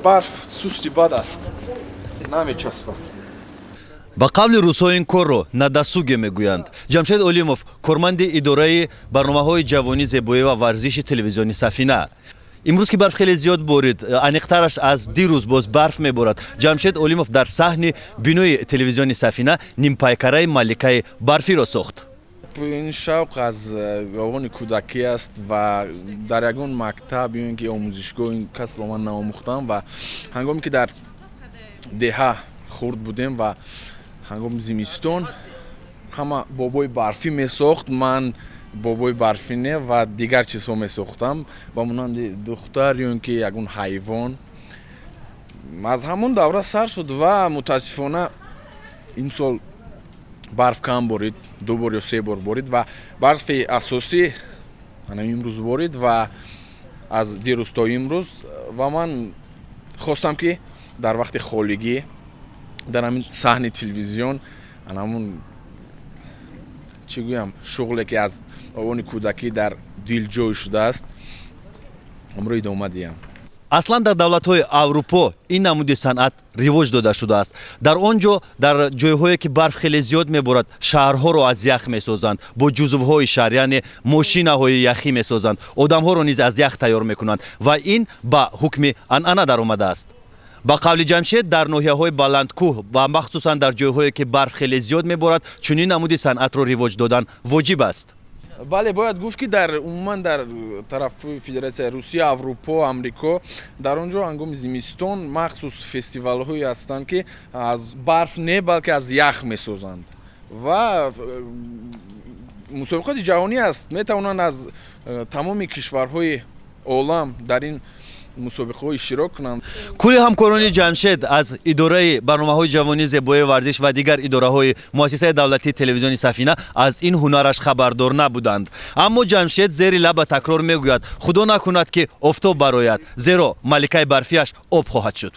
برف سوستی باد است نمیچسبد. ба қавли рӯзҳои ин корро надасуге мегӯянд. ҷамшед Олимов, корманди идораи барномаҳои ҷавонӣ, зебоӣ ва варзиши телевизиони Сафина. имрӯз ки барф хеле зиёд борид, аниқтараш аз дирӯз боз барф меборад. ҷамшед Олимов дар саҳни бинои телевизиони Сафина нимпайкараи маликаи барфиро сохт. این شوق از یگان کودکی است و در یگان مکتب یا اینکه آموزشگاه این کس با من ناموختم و هنگامی که در دهه خرد بودیم و هنگام زمستان همه بابای برفی میساخت، من بابای برفی نه و دیگر چیزها میساختم و مانند دختر یا اینکه یگان حیوان. از همون دوره سر شد و متاسفانه این سال برف کم بارید، 2 بار یا 3 بار بارید و برف اساسی امروز بارید و از دیروز تا امروز و من خواستم که در وقت خالگی در همین صحنه تلویزیون همون چی گویم شغلی که از آن کودکی در دل جای شده است امروز ادامه دیم. аслан дар давлатҳои аврупо ин намуди санъат ривоҷ дода шудааст. дар он ҷо дар ҷойҳое ки барф хеле зиёд меборад, шаҳрҳоро аз ях месозанд, бо ҷузвҳои шаҳр, яъне мошинаҳои яхӣ месозанд, одамҳоро низ аз ях тайёр мекунанд ва ин ба ҳукми анъана даромадааст. ба қавли ҷамшед, дар ноҳияҳои баландкӯҳ ва махсусан дар ҷойҳое ки барф хеле зиёд меборад, чунин намуди санъатро ривоҷ додан воҷиб аст. بله باید گفت که در عموما در طرف فدراسیون روسیه، اروپا، آمریکا در اونجا هنگام زمستان مخصوص فستیوال هایی هستند که از برف نه بلکه از یخ میسازند و مسابقات جهانی است، میتوانند از تمام کشورهای عالم در این مسابقه اشتراک کنند. кӯли ҳамкорони ҷамшед аз идораи барномаҳои ҷавонӣ, зебоӣ, варзиш ва дигар идораҳои муассисаи давлатии телевизиони Сафина аз ин ҳунараш хабардор набуданд. аммо ҷамшед зери лаба такрор мегӯяд: худо накунад ки офтоб барояд, зеро маликаи барфиаш об хоҳад шуд.